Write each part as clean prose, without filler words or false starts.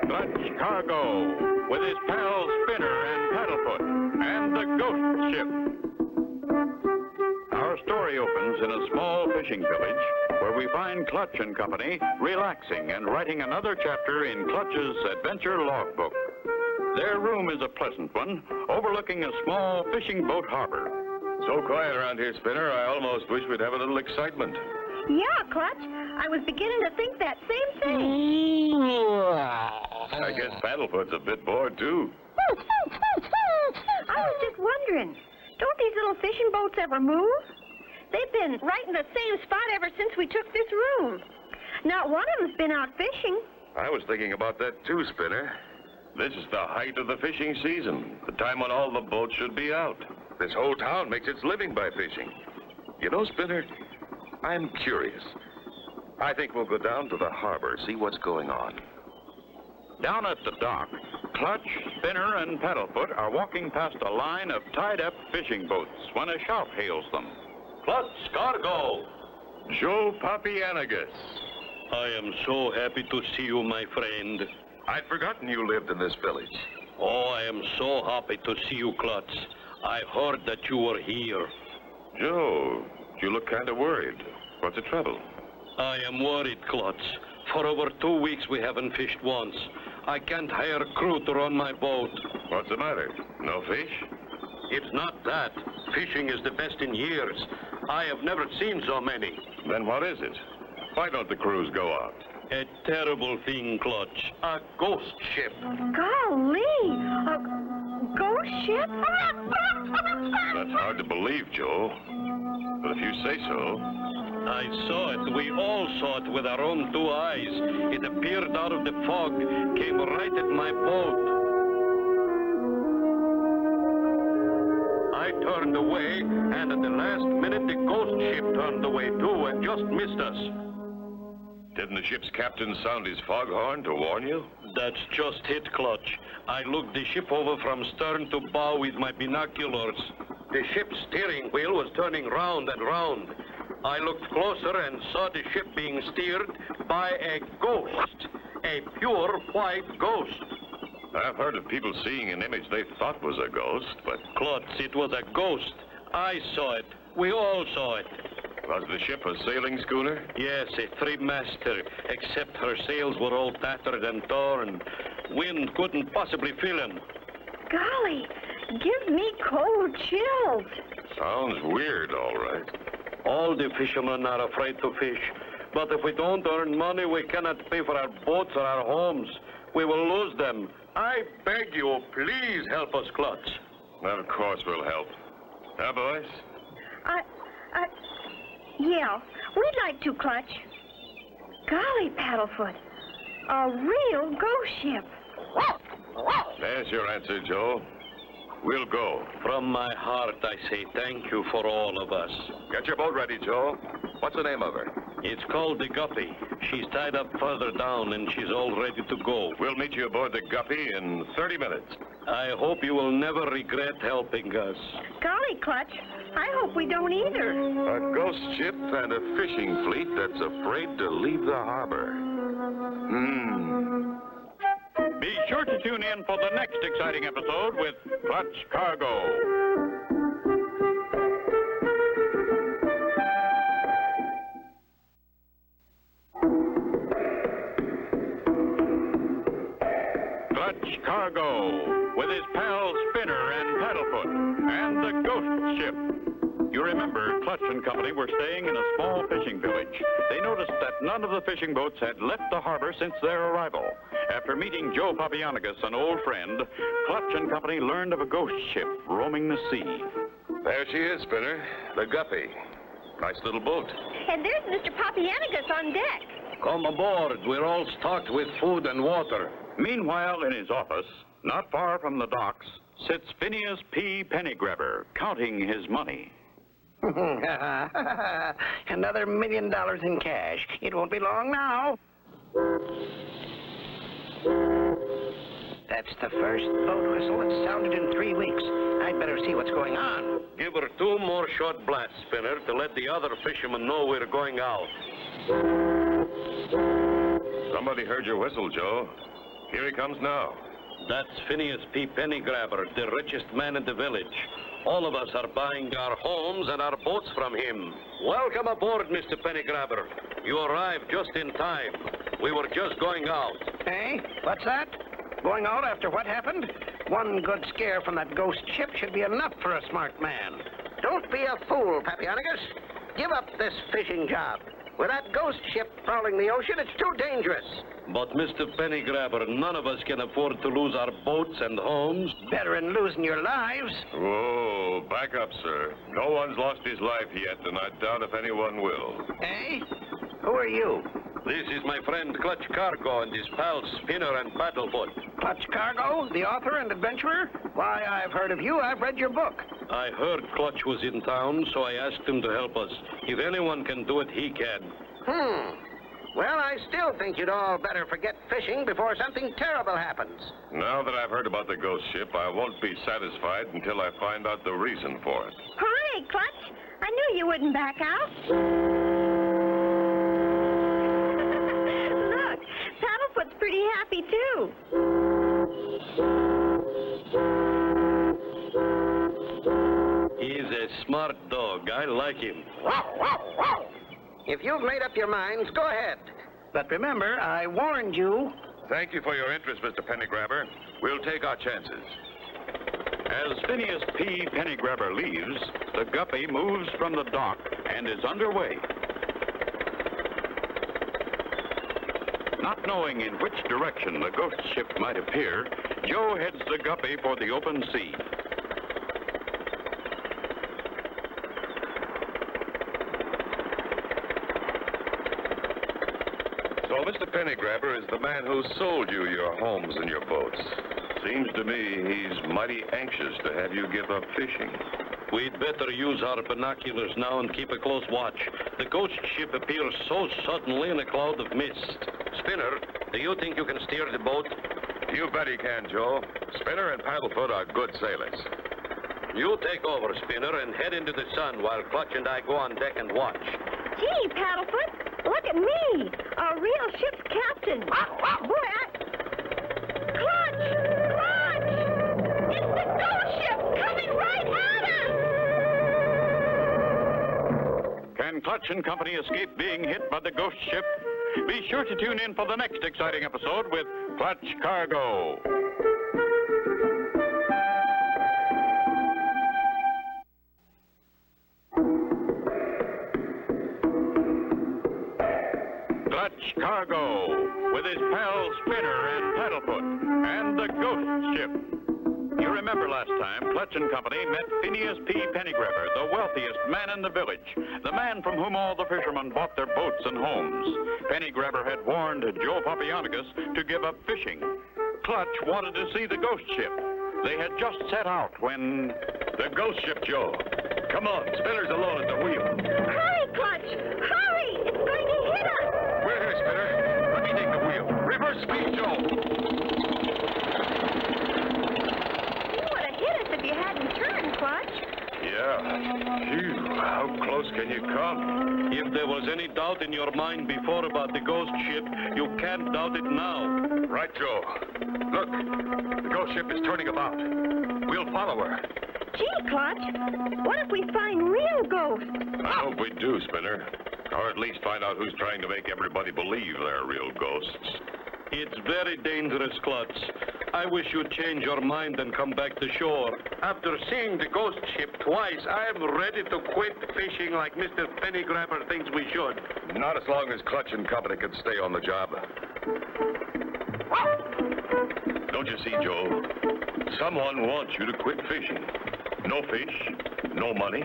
Clutch Cargo, with his pals Spinner and Paddlefoot, and the Ghost Ship. Our story opens in a small fishing village where we find Clutch and Company relaxing and writing another chapter in Clutch's adventure logbook. Their room is a pleasant one, overlooking a small fishing boat harbor. So quiet around here, Spinner, I almost wish we'd have a little excitement. Yeah, Clutch. I was beginning to think that same thing. I guess Paddlefoot's a bit bored, too. I was just wondering, don't these little fishing boats ever move? They've been right in the same spot ever since we took this room. Not one of them's been out fishing. I was thinking about that, too, Spinner. This is the height of the fishing season, the time when all the boats should be out. This whole town makes its living by fishing. You know, Spinner, I'm curious. I think we'll go down to the harbor, see what's going on. Down at the dock, Clutch, Spinner, and Paddlefoot are walking past a line of tied-up fishing boats when a shout hails them. Clutch Cargo! Joe Papianagus. I am so happy to see you, my friend. I'd forgotten you lived in this village. Oh, I am so happy to see you, Clutch. I heard that you were here. Joe, you look kind of worried. What's the trouble? I am worried, Clutch. For over 2 weeks we haven't fished once. I can't hire a crew to run my boat. What's the matter? No fish? It's not that. Fishing is the best in years. I have never seen so many. Then what is it? Why don't the crews go out? A terrible thing, Clutch. A ghost ship. Golly! A ghost ship? That's hard to believe, Joe. But if you say so... I saw it. We all saw it with our own 2 eyes. It appeared out of the fog, came right at my boat. I turned away, and at the last minute, the ghost ship turned away too and just missed us. Didn't the ship's captain sound his foghorn to warn you? That's just it, Clutch. I looked the ship over from stern to bow with my binoculars. The ship's steering wheel was turning round and round. I looked closer and saw the ship being steered by a ghost. A pure white ghost. I've heard of people seeing an image they thought was a ghost, but... Clutch, it was a ghost. I saw it. We all saw it. Was the ship a sailing schooner? Yes, a 3-master, except her sails were all tattered and torn. Wind couldn't possibly fill them. Golly, gives me cold chills. Sounds weird, all right. All the fishermen are afraid to fish. But if we don't earn money, we cannot pay for our boats or our homes. We will lose them. I beg you, please help us, Clutch. Of course we'll help. Huh, boys? Yeah, we'd like to, Clutch. Golly, Paddlefoot, a real ghost ship. There's your answer, Joe. We'll go. From my heart, I say thank you for all of us. Get your boat ready, Joe. What's the name of her? It's called the Guppy. She's tied up further down, and she's all ready to go. We'll meet you aboard the Guppy in 30 minutes. I hope you will never regret helping us. Golly, Clutch, I hope we don't either. A ghost ship and a fishing fleet that's afraid to leave the harbor. Be sure to tune in for the next exciting episode with Clutch Cargo. Clutch Cargo, with his pals Spinner and Paddlefoot, and the Ghost Ship. You remember, Clutch and Company were staying in a small fishing village. They noticed that none of the fishing boats had left the harbor since their arrival. After meeting Joe Papianagus, an old friend, Clutch and Company learned of a ghost ship roaming the sea. There she is, Spinner. The Guppy. Nice little boat. And there's Mr. Papianagus on deck. Come aboard. We're all stocked with food and water. Meanwhile, in his office, not far from the docks, sits Phineas P. Pennygrabber, counting his money. Another $1 million in cash. It won't be long now. That's the first boat whistle that's sounded in 3 weeks. I'd better see what's going on. Give her 2 more short blasts, Spinner, to let the other fishermen know we're going out. Somebody heard your whistle, Joe. Here he comes now. That's Phineas P. Pennygrabber, the richest man in the village. All of us are buying our homes and our boats from him. Welcome aboard, Mr. Pennygrabber. You arrived just in time. We were just going out. Hey, what's that? Going out after what happened? One good scare from that ghost ship should be enough for a smart man. Don't be a fool, Papianagus. Give up this fishing job. With that ghost ship prowling the ocean, it's too dangerous. But, Mr. Pennygrabber, none of us can afford to lose our boats and homes. Better than losing your lives. Whoa, back up, sir. No one's lost his life yet, and I doubt if anyone will. Hey? Who are you? This is my friend Clutch Cargo and his pals Spinner and Paddlefoot. Clutch Cargo, the author and adventurer? Why, I've heard of you. I've read your book. I heard Clutch was in town, so I asked him to help us. If anyone can do it, he can. Well, I still think you'd all better forget fishing before something terrible happens. Now that I've heard about the ghost ship, I won't be satisfied until I find out the reason for it. Hooray, Clutch. I knew you wouldn't back out. Look, Paddlefoot's pretty happy, too. He's a smart dog. I like him. Wow, wow, wow. If you've made up your minds, go ahead. But remember, I warned you. Thank you for your interest, Mr. Pennygrabber. We'll take our chances. As Phineas P. Pennygrabber leaves, the Guppy moves from the dock and is underway. Not knowing in which direction the ghost ship might appear, Joe heads the Guppy for the open sea. So Mr. Pennygrabber is the man who sold you your homes and your boats. Seems to me he's mighty anxious to have you give up fishing. We'd better use our binoculars now and keep a close watch. The ghost ship appears so suddenly in a cloud of mist. Spinner, do you think you can steer the boat? You bet he can, Joe. Spinner and Paddlefoot are good sailors. You take over, Spinner, and head into the sun while Clutch and I go on deck and watch. Gee, Paddlefoot, look at me, a real ship's captain. Boy, Clutch! Clutch! It's the ghost ship coming right at us! Can Clutch and Company escape being hit by the ghost ship? Be sure to tune in for the next exciting episode with Clutch Cargo. Clutch Cargo, with his pals Spinner and Paddlefoot, and the ghost ship. You remember last time, Clutch and Company met Phineas P. Pennygrabber, the wealthiest man in the village, the man from whom all the fishermen bought their boats and homes. Pennygrabber had warned Joe Papianagus to give up fishing. Clutch wanted to see the ghost ship. They had just set out when... The ghost ship, Joe. Come on, Spinner's alone at the wheel. Hurry, Clutch! Hurry! It's going to hit us! We're here, Spinner. Let me take the wheel. Reverse speed, Joe. You would have hit us if you hadn't turned, Clutch. Yeah. Phew, how close can you come? If there was any doubt in your mind before about the ghost ship, you can't doubt it now. Right, Joe. Look, the ghost ship is turning about. We'll follow her. Gee, Clutch, what if we find real ghosts? I hope we do, Spinner. Or at least find out who's trying to make everybody believe they're real ghosts. It's very dangerous, Clutch. I wish you'd change your mind and come back to shore. After seeing the ghost ship twice, I am ready to quit fishing like Mr. Pennygrabber thinks we should. Not as long as Clutch and Company can stay on the job. Don't you see, Joe? Someone wants you to quit fishing. No fish, no money,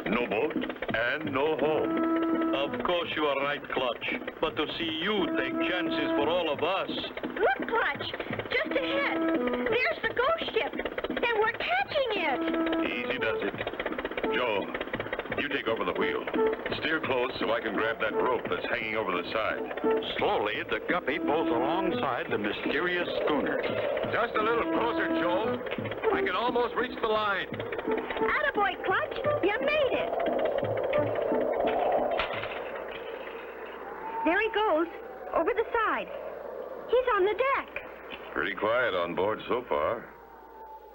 no boat, and no home. Of course you are right, Clutch. But to see you take chances for all of us... Look, Clutch, just ahead. There's the ghost ship, and we're catching it. Easy does it. Joe, you take over the wheel. Steer close so I can grab that rope that's hanging over the side. Slowly, the Guppy pulls alongside the mysterious schooner. Just a little closer, Joe. I can almost reach the line. Attaboy, Clutch, you made it. There he goes, over the side. He's on the deck. Pretty quiet on board so far.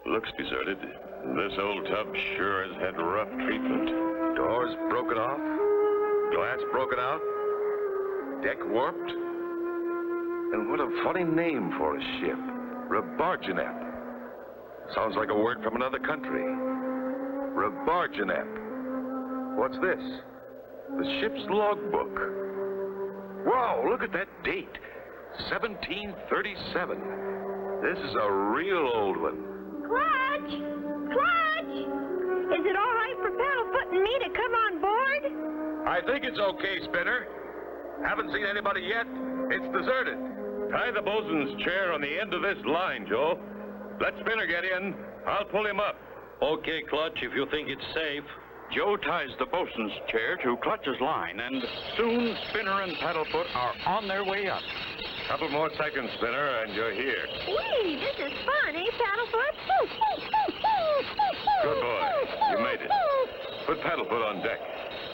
Looks deserted. This old tub sure has had rough treatment. Doors broken off, glass broken out, deck warped. And what a funny name for a ship. Rebargenep. Sounds like a word from another country. Rebargenep. What's this? The ship's logbook. Wow, look at that date. 1737. This is a real old one. Clutch! Clutch! Is it all right for Paddlefoot and me to come on board? I think it's okay, Spinner. Haven't seen anybody yet. It's deserted. Tie the bosun's chair on the end of this line, Joe. Let Spinner get in. I'll pull him up. Okay, Clutch, if you think it's safe. Joe ties the bosun's chair to Clutch's line, and soon Spinner and Paddlefoot are on their way up. Couple more seconds, Spinner, and you're here. Whee, this is fun, eh, Paddlefoot? Good boy. You made it. Put Paddlefoot on deck.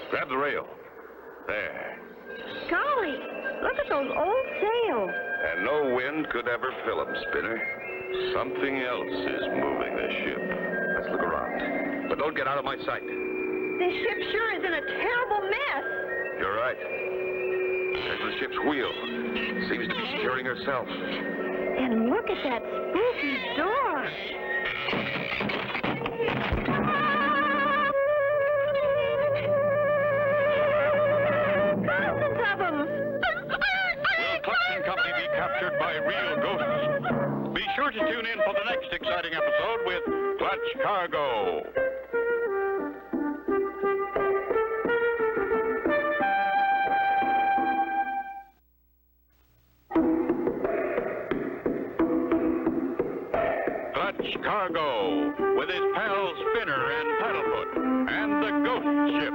Grab the rail. There. Golly, look at those old sails. And no wind could ever fill them, Spinner. Something else is moving the ship. Let's look around. But don't get out of my sight. This ship sure is in a terrible mess. You're right. There's the ship's wheel. Seems to be steering herself. And look at that spooky door. Thousands of them. Will Clutch and Company be captured by real ghosts? Be sure to tune in for the next exciting episode with Clutch Cargo. Clutch Cargo, with his pals Spinner and Paddlefoot, and the Ghost Ship.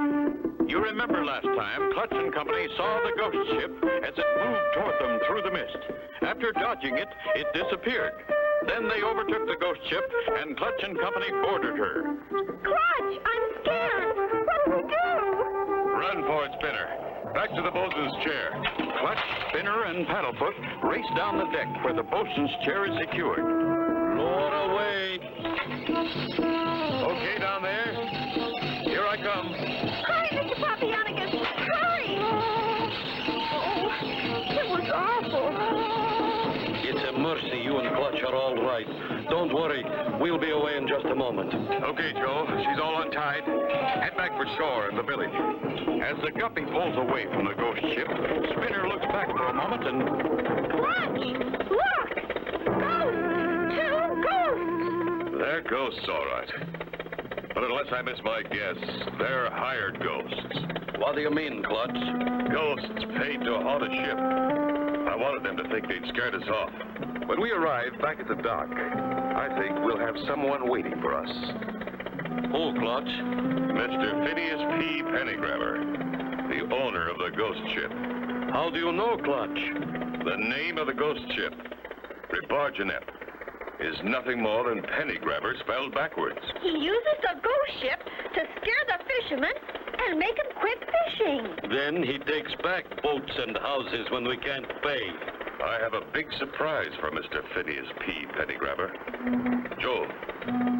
You remember last time, Clutch and Company saw the Ghost Ship as it moved toward them through the mist. After dodging it, it disappeared. Then they overtook the Ghost Ship, and Clutch and Company boarded her. Clutch, I'm scared. What do we do? Run for it, Spinner. Back to the bosun's chair. Clutch, Spinner, and Paddlefoot race down the deck where the bosun's chair is secured. Lower away. Okay, down there. Here I come. Hurry, Mr. Papianagus. Hurry. Oh, it was awful. It's a mercy you and Clutch are all right. Don't worry. We'll be away in just a moment. Okay, Joe. She's all untied. Head back for shore in the village. As the guppy pulls away from the Ghost Ship, Spinner looks back for a moment and... Clutch, look. Ghosts. Two ghosts. They're ghosts, all right. But unless I miss my guess, they're hired ghosts. What do you mean, Clutch? Ghosts paid to haunt a ship. I wanted them to think they'd scared us off. When we arrive back at the dock, I think we'll have someone waiting for us. Who, Clutch? Mr. Phineas P. Pennygrabber, the owner of the ghost ship. How do you know, Clutch? The name of the ghost ship, Rebargenep, is nothing more than Pennygrabber spelled backwards. He uses the ghost ship to scare the fishermen and make them quit fishing. Then he takes back boats and houses when we can't pay. I have a big surprise for Mr. Phineas P. Pennygrabber. Joel,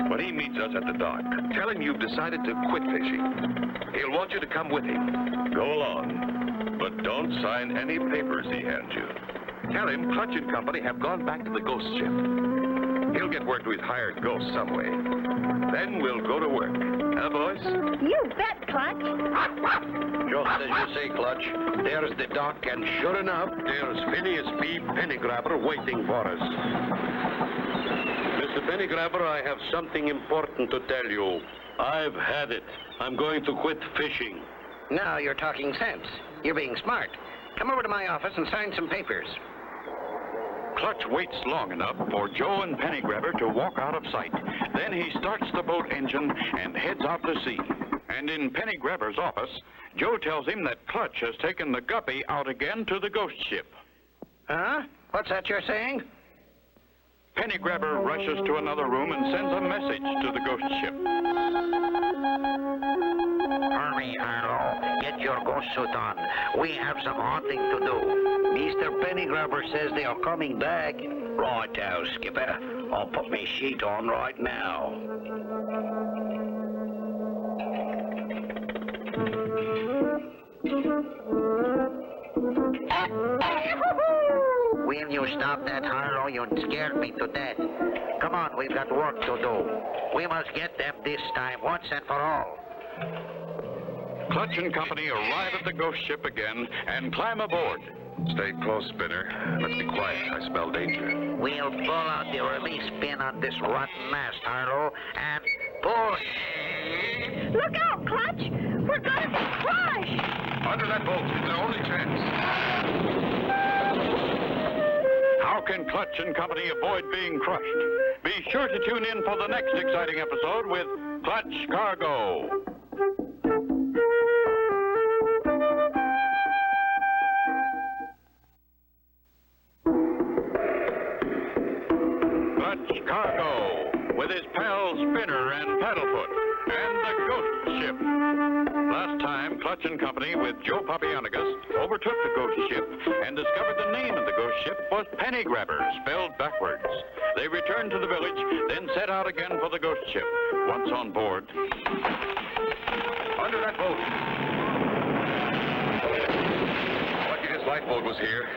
when he meets us at the dock, tell him you've decided to quit fishing. He'll want you to come with him. Go along, but don't sign any papers he hands you. Tell him Clutch and Company have gone back to the ghost ship. He'll get work with hired ghosts some way. Then we'll go to work. Huh, boys? You bet, Clutch. Just as you say, Clutch. There's the dock, and sure enough, there's Phineas P. Pennygrabber waiting for us. Mr. Pennygrabber, I have something important to tell you. I've had it. I'm going to quit fishing. Now you're talking sense. You're being smart. Come over to my office and sign some papers. Clutch waits long enough for Joe and Pennygrabber to walk out of sight. Then he starts the boat engine and heads out to sea. And in Pennygrabber's office, Joe tells him that Clutch has taken the guppy out again to the ghost ship. Huh? What's that you're saying? Pennygrabber rushes to another room and sends a message to the ghost ship. Hurry, Harlow. Get your ghost suit on. We have some haunting to do. Mr. Pennygrabber says they are coming back. Right-o, Skipper. I'll put my sheet on right now. Will you stop that, Harlow? You scared me to death. Come on, we've got work to do. We must get them this time, once and for all. Clutch and company arrive at the ghost ship again and climb aboard. Stay close, Spinner. Let's be quiet. I smell danger. We'll pull out the release pin on this rotten mast, Harlow, and push. Look out, Clutch! We're going to crash! Under that boat. It's our only chance. How can Clutch and company avoid being crushed? Be sure to tune in for the next exciting episode with Clutch Cargo. Clutch Cargo, with his pals Spinner and Paddlefoot, and the Ghost Ship. Last time, Clutch and company with Joe Papianagus overtook the Ghost Ship and discovered the name of the Ghost Ship was Pennygrabber, spelled backwards. They returned to the village, then set out again for the Ghost Ship. Once on board... Under that boat. Lucky this lifeboat was here.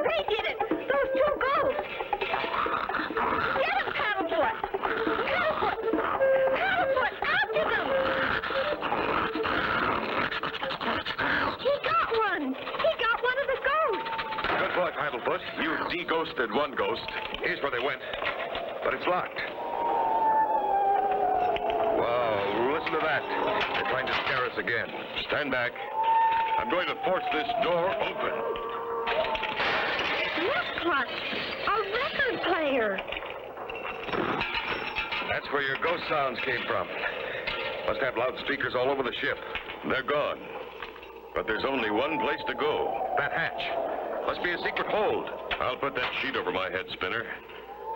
They did it! Those two ghosts! Get him, Paddlefoot! Paddlefoot! Paddlefoot! After them! He got one! He got one of the ghosts! Good boy, Paddlefoot. You de-ghosted one ghost. Here's where they went. But it's locked. Wow, listen to that. They're trying to scare us again. Stand back. I'm going to force this door open. Look, Clutch! A record player! That's where your ghost sounds came from. Must have loudspeakers all over the ship. They're gone. But there's only one place to go. That hatch. Must be a secret hold. I'll put that sheet over my head, Spinner.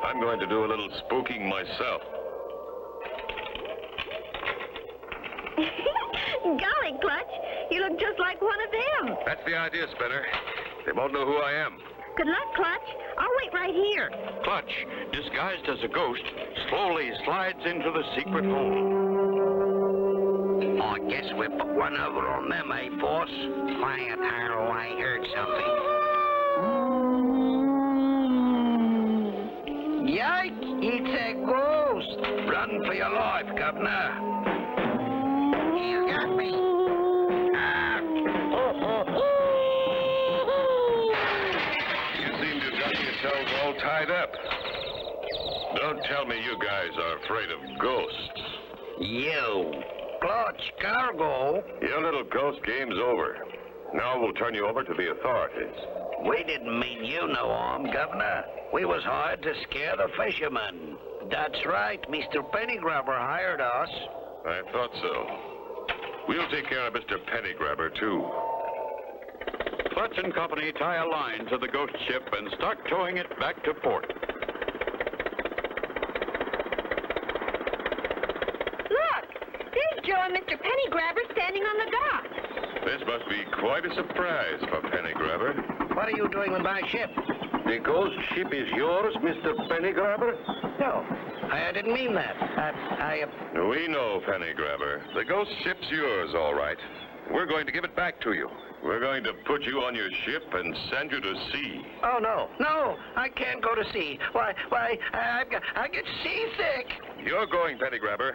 I'm going to do a little spooking myself. Golly, Clutch, you look just like one of them. That's the idea, Spinner. They won't know who I am. Good luck, Clutch. I'll wait right here. Clutch, disguised as a ghost, slowly slides into the secret hole. I guess we put one over on them, eh, boss? Quiet, Harlow. I heard something. Yike! It's a ghost! Run for your life, Governor. You got me. You seem to have got yourselves all tied up. Don't tell me you guys are afraid of ghosts. You. Clutch Cargo. Your little ghost game's over. Now we'll turn you over to the authorities. We didn't mean you no harm, Governor. We was hired to scare the fishermen. That's right. Mr. Pennygrabber hired us. I thought so. We'll take care of Mr. Pennygrabber, too. Clutch and company tie a line to the ghost ship and start towing it back to port. Look! There's Joe and Mr. Pennygrabber standing on the dock. This must be quite a surprise for Pennygrabber. What are you doing with my ship? The ghost ship is yours, Mr. Pennygrabber? No, I didn't mean that. We know, Pennygrabber. The ghost ship's yours, all right. We're going to give it back to you. We're going to put you on your ship and send you to sea. Oh, no, I can't go to sea. Why, I get seasick. You're going, Pennygrabber,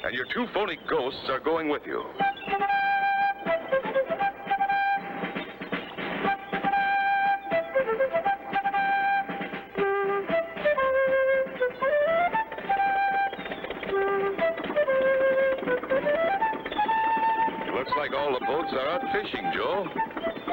and your two phony ghosts are going with you. Looks like all the boats are out fishing, Joe.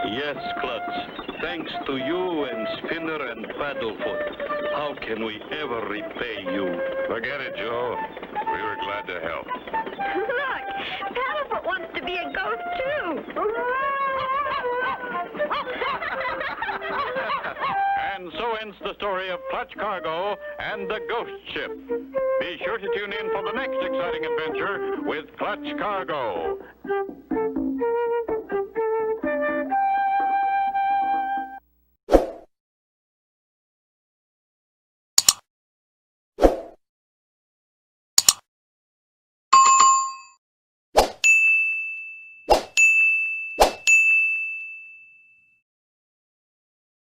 Yes, Clutch. Thanks to you and Spinner and Paddlefoot. How can we ever repay you? Forget it, Joe. We were glad to help. Look! Paddlefoot wants to be a ghost, too. And so ends presents the story of Clutch Cargo and the Ghost Ship. Be sure to tune in for the next exciting adventure with Clutch Cargo.